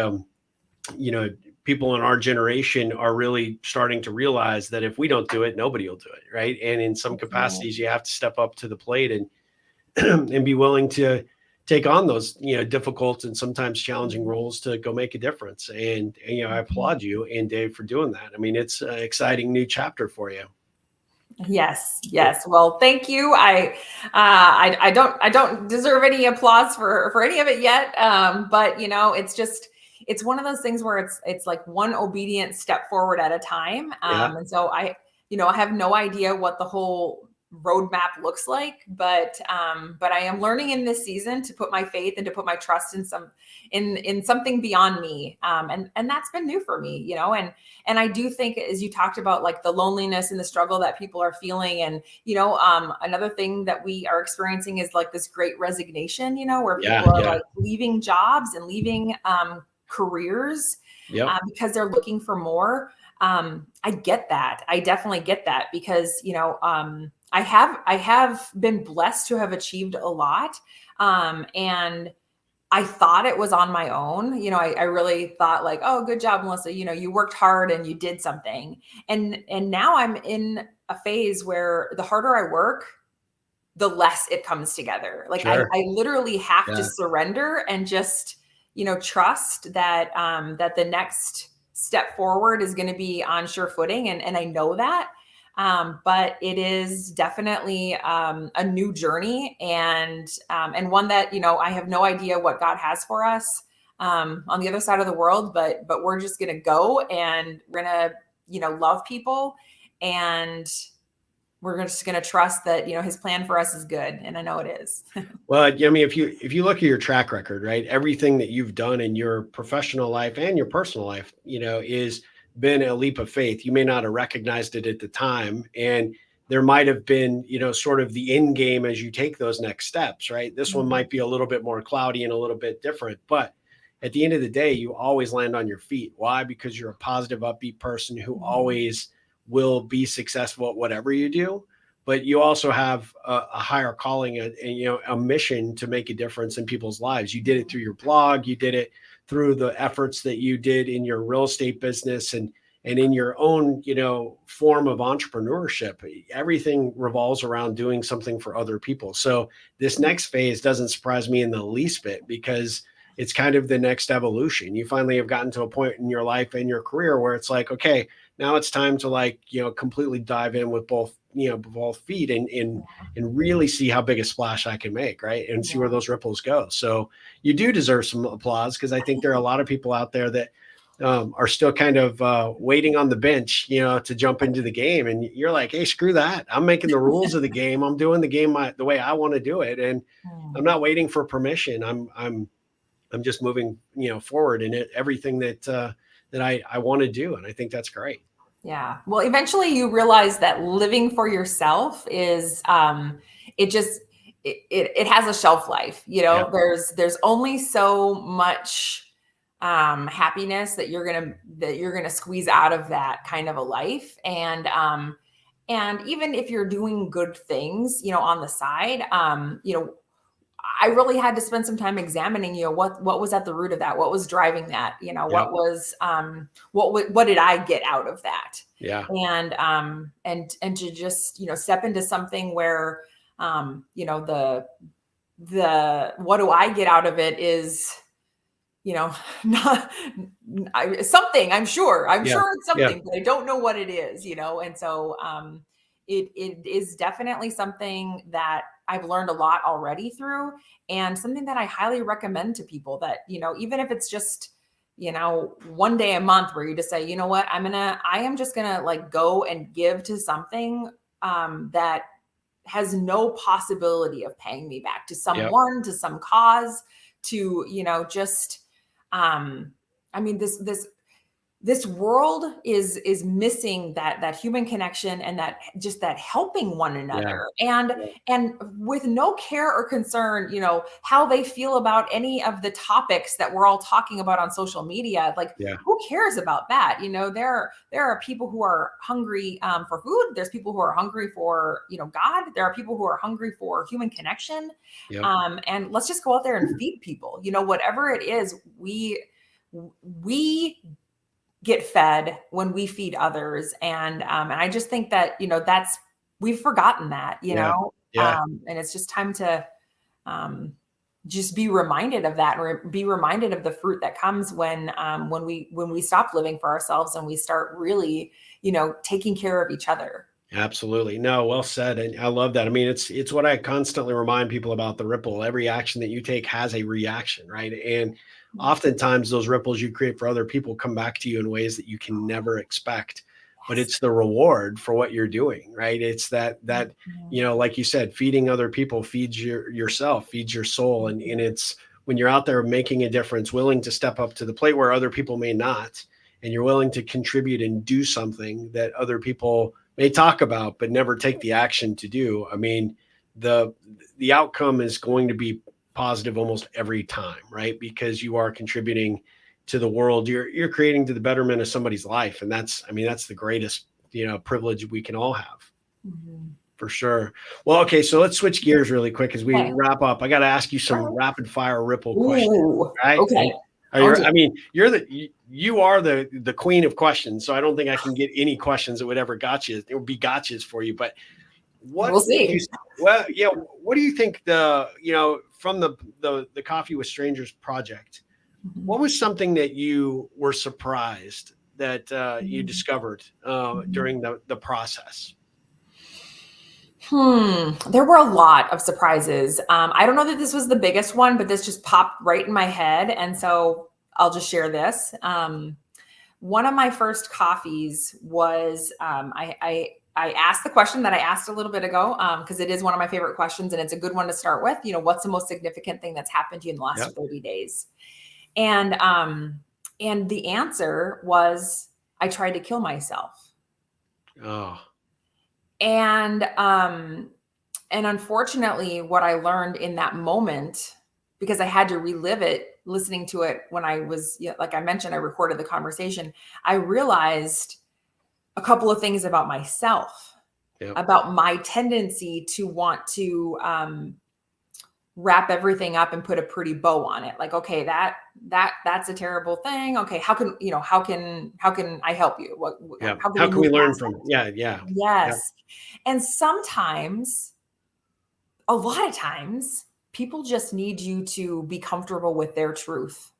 people in our generation are really starting to realize that if we don't do it, nobody will do it. Right. And in some capacities, you have to step up to the plate and, and be willing to take on those, difficult and sometimes challenging roles to go make a difference. And I applaud you and Dave for doing that. I mean, it's an exciting new chapter for you. Yes. Well, thank you. I don't deserve any applause for any of it yet. But it's one of those things where it's like one obedient step forward at a time. And so I have no idea what the whole roadmap looks like, but I am learning in this season to put my faith and to put my trust in something beyond me. And that's been new for me, and I do think, as you talked about, like the loneliness and the struggle that people are feeling. And, another thing that we are experiencing is like this great resignation, where people are like leaving jobs and leaving careers because they're looking for more. I get that. I definitely get that because, I have been blessed to have achieved a lot. And I thought it was on my own. I really thought like, oh, good job, Melissa. You worked hard and you did something. And now I'm in a phase where the harder I work, the less it comes together. Like I literally have to surrender and just, trust that, that the next step forward is going to be on sure footing. And I know that. But it is definitely a new journey and one that, I have no idea what God has for us on the other side of the world, but we're just going to go and we're going to, love people, and we're just going to trust that, his plan for us is good. And I know it is. Well, I mean, if you look at your track record, right, everything that you've done in your professional life and your personal life, is been a leap of faith. You may not have recognized it at the time. And there might have been, sort of the end game as you take those next steps, right? This one might be a little bit more cloudy and a little bit different, but at the end of the day, you always land on your feet. Why? Because you're a positive, upbeat person who always will be successful at whatever you do. But you also have a higher calling and a mission to make a difference in people's lives. You did it through your blog. You did it through the efforts that you did in your real estate business and in your own, form of entrepreneurship. Everything revolves around doing something for other people. So this next phase doesn't surprise me in the least bit, because it's kind of the next evolution. You finally have gotten to a point in your life and your career where it's like, okay, now it's time to completely dive in with both feet and really see how big a splash I can make, right? And see where those ripples go. So you do deserve some applause, because I think there are a lot of people out there that are still kind of waiting on the bench, to jump into the game. And you're like, hey, screw that. I'm making the rules of the game. I'm doing the game the way I want to do it. And I'm not waiting for permission. I'm just moving, forward in everything that I want to do. And I think that's great. Yeah. Well, eventually you realize that living for yourself is, it has a shelf life, there's only so much, happiness that you're going to squeeze out of that kind of a life. And even if you're doing good things, on the side, I really had to spend some time examining, what was at the root of that? What was driving that? What was, what did I get out of that? Yeah. And to just, step into something where, the what do I get out of it is, not something. I'm sure it's something, but I don't know what it is, and so, it is definitely something that I've learned a lot already through, and something that I highly recommend to people that, even if it's just, one day a month where you just say, you know what, I am just gonna like go and give to something, that has no possibility of paying me back, to someone, to some cause, to, just, this this world is missing that human connection and that just that helping one another, and with no care or concern, how they feel about any of the topics that we're all talking about on social media. Like, who cares about that? There are people who are hungry for food. There's people who are hungry for God. There are people who are hungry for human connection. And let's just go out there and feed people. Whatever it is, we get fed when we feed others. And I just think that, we've forgotten that, and it's just time to just be reminded of that, or be reminded of the fruit that comes when we stop living for ourselves and we start really, taking care of each other. Absolutely. No, well said. And I love that. I mean, it's what I constantly remind people about the ripple. Every action that you take has a reaction, right? And oftentimes those ripples you create for other people come back to you in ways that you can never expect. But it's the reward for what you're doing, right? It's that like you said, feeding other people feeds yourself, feeds your soul. And it's when you're out there making a difference, willing to step up to the plate where other people may not, and you're willing to contribute and do something that other people may talk about but never take the action to do. I mean, the outcome is going to be positive almost every time, right? Because you are contributing to the world. You're creating to the betterment of somebody's life, and that's the greatest privilege we can all have. For sure. Well, okay, so let's switch gears really quick as we wrap up. I got to ask you some rapid fire ripple questions. Right? Okay. You are the queen of questions, so I don't think I can get any questions that would ever it would be gotchas for you. But we'll see. What do you think from the Coffee with Strangers project? What was something that you were surprised that you discovered during the process? There were a lot of surprises. I don't know that this was the biggest one, but this just popped right in my head. And so I'll just share this. One of my first coffees was, I asked the question that I asked a little bit ago, because it is one of my favorite questions and it's a good one to start with. What's the most significant thing that's happened to you in the last 30 days? And the answer was, I tried to kill myself. Oh. And unfortunately, what I learned in that moment, because I had to relive it, listening to it when I was, like I mentioned, I recorded the conversation. I realized a couple of things about myself, about my tendency to want to wrap everything up and put a pretty bow on it. Like, okay, that's a terrible thing. Okay, how can I help you? How can we learn from? Yes. Yeah. And sometimes, a lot of times, people just need you to be comfortable with their truth,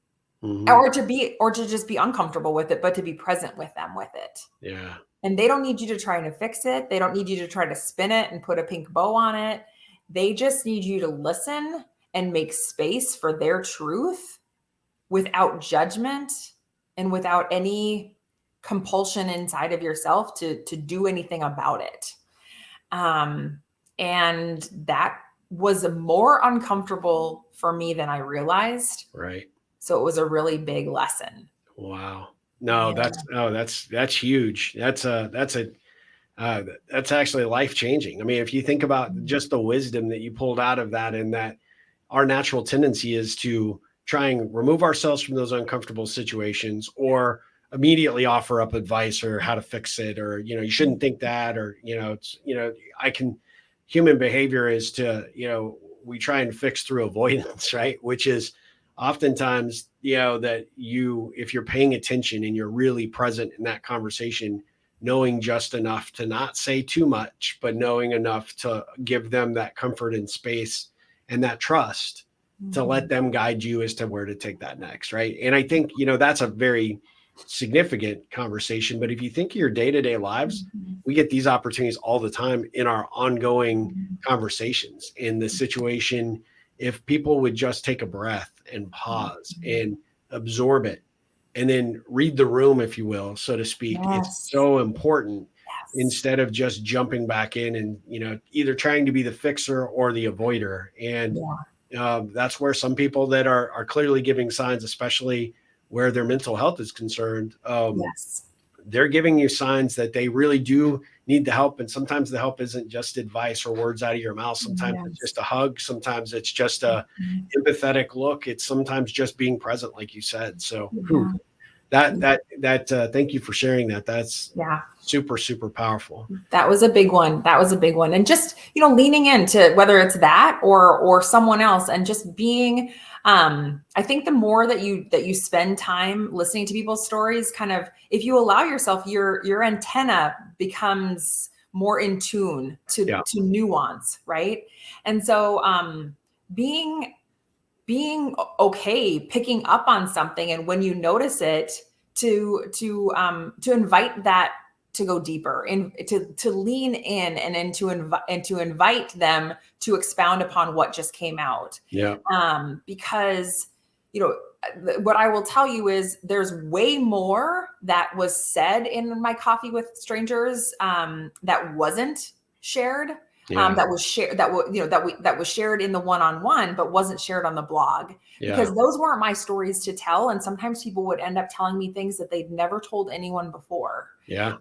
or to just be uncomfortable with it, but to be present with them with it. Yeah. And they don't need you to try to fix it. They don't need you to try to spin it and put a pink bow on it. They just need you to listen and make space for their truth without judgment and without any compulsion inside of yourself to do anything about it. And that was more uncomfortable for me than I realized. Right. So it was a really big lesson. Wow. No, that's huge. That's actually life-changing. I mean, if you think about just the wisdom that you pulled out of that, and that our natural tendency is to try and remove ourselves from those uncomfortable situations, or immediately offer up advice or how to fix it, or, you shouldn't think that, or, human behavior is to, we try and fix through avoidance, right? Which is oftentimes, that if you're paying attention and you're really present in that conversation, knowing just enough to not say too much, but knowing enough to give them that comfort and space and that trust to let them guide you as to where to take that next. Right. And I think, that's a very significant conversation. But if you think of your day-to-day lives, we get these opportunities all the time in our ongoing conversations. In the situation, if people would just take a breath and pause and absorb it, and then read the room, if you will, so to speak. Yes. It's so important, instead of just jumping back in and, either trying to be the fixer or the avoider. And that's where some people that are clearly giving signs, especially where their mental health is concerned, Yes. they're giving you signs that they really do need the help. And sometimes the help isn't just advice or words out of your mouth. Sometimes it's just Yes. a hug. Sometimes it's just a Mhm. empathetic look. It's sometimes just being present, like you said. So Yeah. thank you for sharing that. That's Yeah. super, super powerful. That was a big one. That was a big one. And just, leaning into whether it's that or someone else, and just being, I think the more that you spend time listening to people's stories, kind of, if you allow yourself, your antenna becomes more in tune Yeah. to nuance, right? And so being okay picking up on something, and when you notice it, to invite that to go deeper, and to lean in, and then to invite them to expound upon what just came out. Yeah. Because what I will tell you is there's way more that was said in my coffee with strangers, that wasn't shared, Yeah. that was shared, that was shared in the one-on-one, but wasn't shared on the blog, Yeah. because those weren't my stories to tell. And sometimes people would end up telling me things that they'd never told anyone before. Yeah.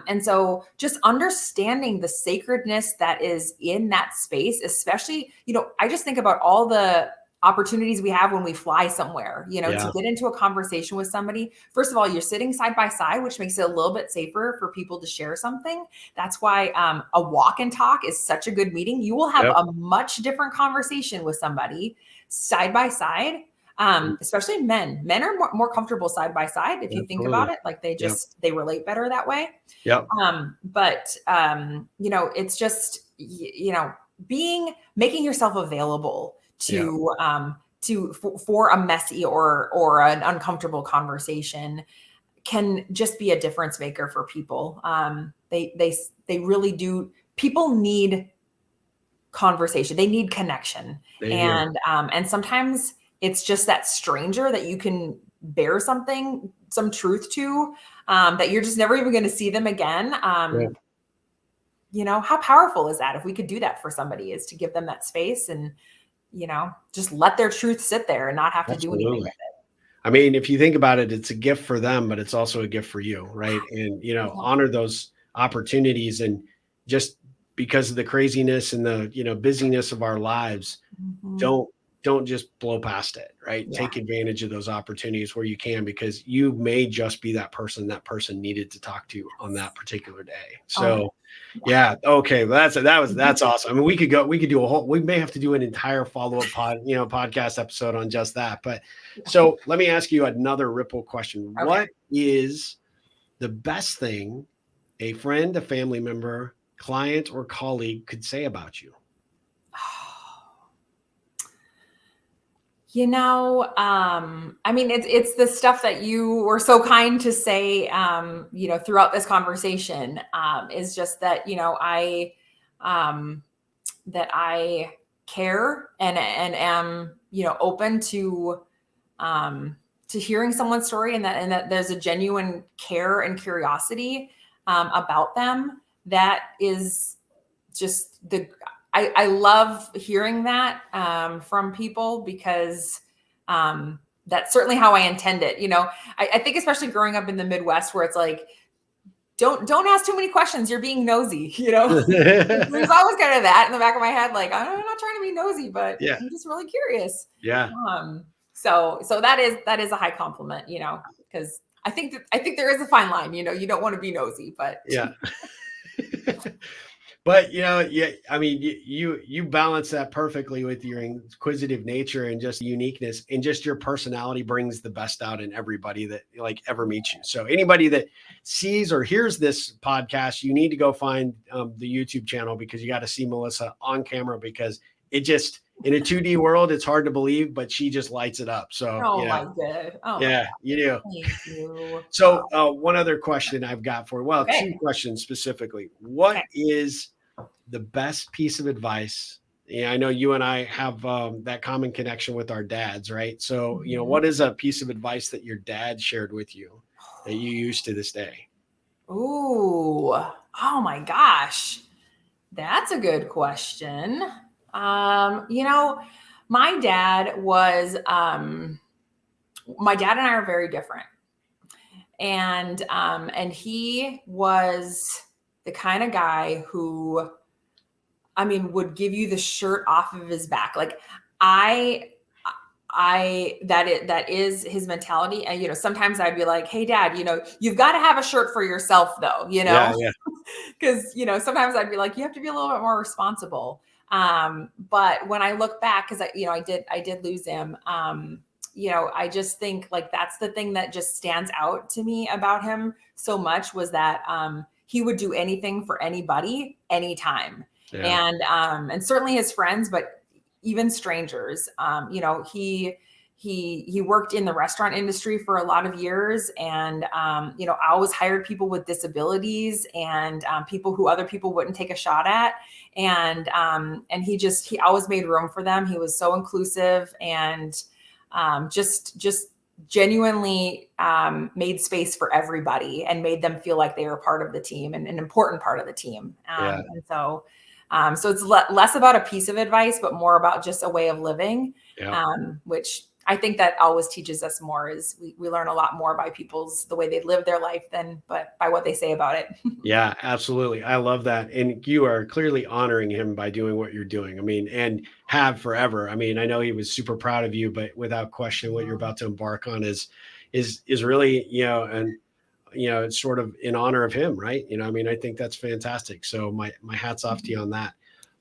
And so just understanding the sacredness that is in that space, especially, I just think about all the opportunities we have when we fly somewhere, Yeah. to get into a conversation with somebody. First of all, you're sitting side by side, which makes it a little bit safer for people to share something. That's why a walk and talk is such a good meeting. You will have Yep. a much different conversation with somebody side by side. Especially men are more comfortable side by side. If you think Absolutely. about it, like they relate better that way. Yep. But it's just, making yourself available to for a messy or an uncomfortable conversation can just be a difference maker for people. They really do. People need conversation. They need connection. And sometimes it's just that stranger that you can bear some truth to, that you're just never even going to see them again. How powerful is that? If we could do that for somebody, is to give them that space and, just let their truth sit there and not have to do anything with it. I mean, if you think about it, it's a gift for them, but it's also a gift for you, right? And, honor those opportunities. And just because of the craziness and the, busyness of our lives, don't just blow past it, right? Yeah. Take advantage of those opportunities where you can, because you may just be that person needed to talk to on that particular day. So yeah. Okay. Well, that's awesome. I mean, we could do we may have to do an entire follow-up podcast episode on just that. But so let me ask you another Ripple question. Okay. What is the best thing a friend, a family member, client, or colleague could say about you? I mean, it's the stuff that you were so kind to say, throughout this conversation, is just that, that I care and am, open to hearing someone's story, and that there's a genuine care and curiosity, about them. That is just I love hearing that, from people, because that's certainly how I intend it. I think especially growing up in the Midwest, where it's like, don't ask too many questions. You're being nosy. There's always kind of that in the back of my head. Like, I'm not trying to be nosy, but I'm just really curious. Yeah. So that is a high compliment, because I think there is a fine line. You don't want to be nosy, but yeah. But I mean, you balance that perfectly with your inquisitive nature and just uniqueness, and just your personality brings the best out in everybody that ever meets you. So anybody that sees or hears this podcast, you need to go find the YouTube channel, because you got to see Melissa on camera, because it just, in a 2D world, it's hard to believe, but she just lights it up. So my God. you do. Thank you. So one other question I've got for you. Well, two questions specifically. What is the best piece of advice? I know you and I have that common connection with our dads, right? So, what is a piece of advice that your dad shared with you that you use to this day? Ooh, oh my gosh. That's a good question. My dad was my dad and I are very different. And he was the kind of guy who, I mean, would give you the shirt off of his back. Like that is his mentality. And, you know, sometimes I'd be like, hey dad, you know, you've got to have a shirt for yourself though, you know, because, you know, sometimes I'd be like, you have to be a little bit more responsible. But when I look back, cause I did lose him. You know, I just think like, that's the thing that just stands out to me about him so much was that, he would do anything for anybody, anytime. Yeah. And certainly his friends, but even strangers. You know, he worked in the restaurant industry for a lot of years, and you know, I always hired people with disabilities and people who other people wouldn't take a shot at, and he always made room for them. He was so inclusive and just genuinely made space for everybody and made them feel like they were part of the team and an important part of the team. And so it's less about a piece of advice, but more about just a way of living, which I think that always teaches us more is we learn a lot more by the way they live their life but by what they say about it. Yeah, absolutely. I love that. And you are clearly honoring him by doing what you're doing. I mean, and have forever. I mean, I know he was super proud of you, but without question, what you're about to embark on is really, you know, and, you know, it's sort of in honor of him, right? You know, I mean, I think that's fantastic. So my hat's off to you on that.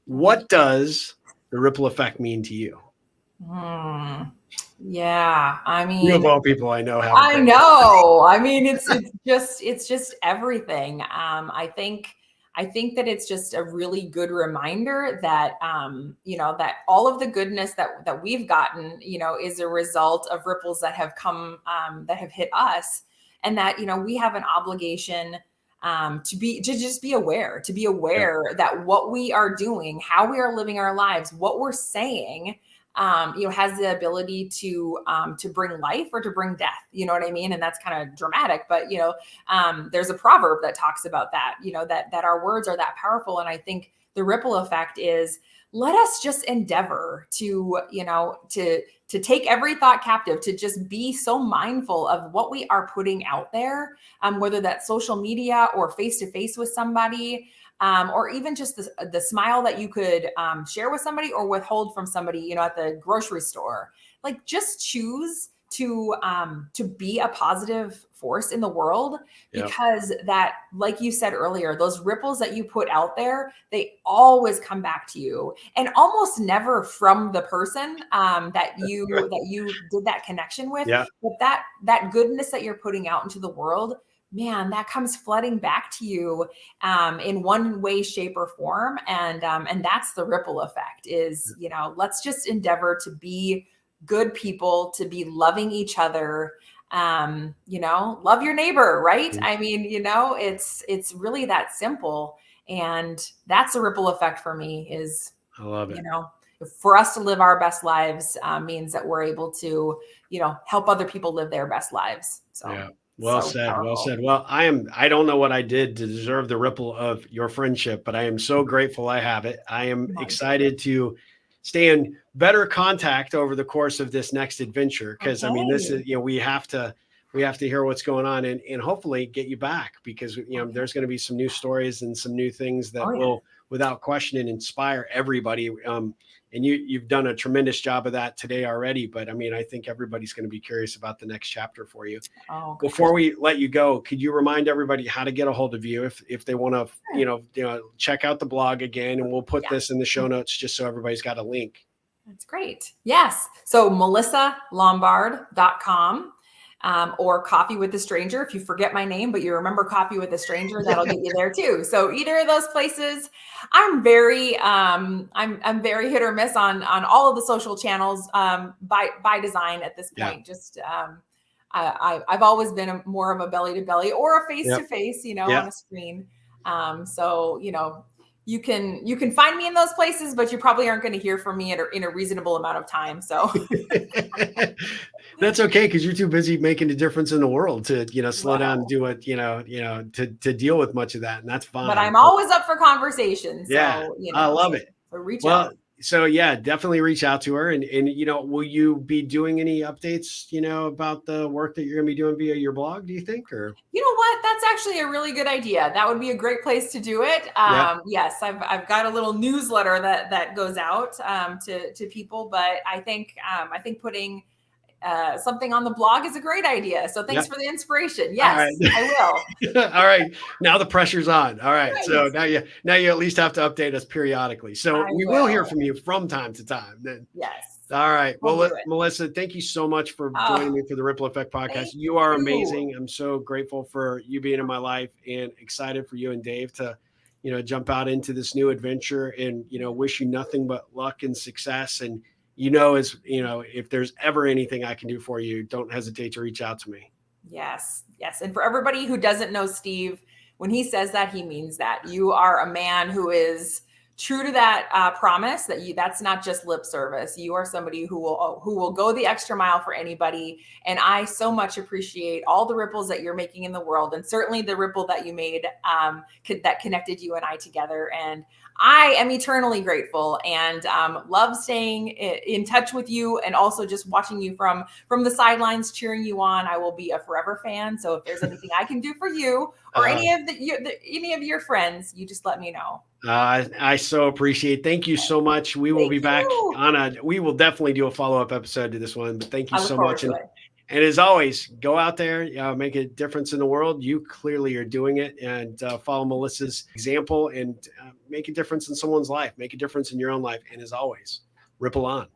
What does the ripple effect mean to you? Yeah, I mean, you of all people I know have. I know. I mean, it's just everything. I think that it's just a really good reminder that you know, that all of the goodness that we've gotten, you know, is a result of ripples that have come that have hit us, and that, you know, we have an obligation to just be aware, that what we are doing, how we are living our lives, what we're saying, you know, has the ability to bring life or to bring death. You know what I mean? And that's kind of dramatic, but, you know, there's a proverb that talks about that, you know, that our words are that powerful. And I think the ripple effect is, let us just endeavor to, you know, to take every thought captive, to just be so mindful of what we are putting out there, whether that's social media or face-to-face with somebody, or even just the smile that you could share with somebody or withhold from somebody, you know, at the grocery store. Like, just choose to be a positive force in the world, because that, like you said earlier, those ripples that you put out there, they always come back to you, and almost never from the person that you did that connection with. But that goodness that you're putting out into the world, man, that comes flooding back to you in one way, shape, or form. And that's the ripple effect is, you know, let's just endeavor to be good people, to be loving each other, you know, love your neighbor, right? I mean, you know, it's really that simple. And that's a ripple effect for me is, I love it. You know, for us to live our best lives means that we're able to, you know, help other people live their best lives. So. Yeah. Well said. Well said. Well, I don't know what I did to deserve the ripple of your friendship, but I am so grateful I have it. I am excited to stay in better contact over the course of this next adventure. Cause I mean, this is, you know, we have to hear what's going on and hopefully get you back, because, you know, there's going to be some new stories and some new things that will, without question, inspire everybody. And you've done a tremendous job of that today already. But I mean, I think everybody's going to be curious about the next chapter for you. Before we let you go, could you remind everybody how to get a hold of you if they want to, you know, check out the blog again, and we'll put this in the show notes just so everybody's got a link. That's great. Yes. So melissalombard.com. Or Coffee with a Stranger. If you forget my name, but you remember Coffee with a Stranger, that'll get you there too. So either of those places. I'm very I'm very hit or miss on all of the social channels by design at this point. Just I've always been more of a belly to belly or a face to face, you know, on a screen. So, you know, you can find me in those places, but you probably aren't going to hear from me in a reasonable amount of time. So that's okay, because you're too busy making a difference in the world to, you know, slow down and do it, you know, to deal with much of that, and that's fine. But I'm always up for conversations. So, yeah, you know, I love it. So reach out. So yeah, definitely reach out to her. And will you be doing any updates, about the work that you're going to be doing via your blog, do you think? Or You know what? That's actually a really good idea. That would be a great place to do it. yeah. Yes, I've got a little newsletter that goes out to people, but I think putting something on the blog is a great idea. So thanks Yeah. for the inspiration. All right. Yes, I will. All right. Now the pressure's on. All right. Right. So now you at least have to update us periodically. So I we will hear will. from you from time to time then. Yes, All right. I'll Well, do it. Melissa, thank you so much for Oh, joining me for the Ripple Effect podcast. thank You are you. amazing. I'm so grateful for you being in my life and excited for you and Dave to, jump out into this new adventure and, wish you nothing but luck and success. And, if there's ever anything I can do for you, don't hesitate to reach out to me. Yes, yes. And for everybody who doesn't know Steve, when he says that, he means that. You are a man who is true to that promise that that's not just lip service. You are somebody who will go the extra mile for anybody. And I so much appreciate all the ripples that you're making in the world, and certainly the ripple that you made that connected you and I together. And I am eternally grateful and love staying in touch with you, and also just watching you from the sidelines, cheering you on. I will be a forever fan. So if there's anything I can do for you or any of your friends, you just let me know. I so appreciate. Thank you so much. We will Thank be back you. we will definitely do a follow-up episode to this one, but thank you I look so forward much. to it. And as always, go out there, make a difference in the world. You clearly are doing it, and follow Melissa's example and make a difference in someone's life, make a difference in your own life. And as always, ripple on.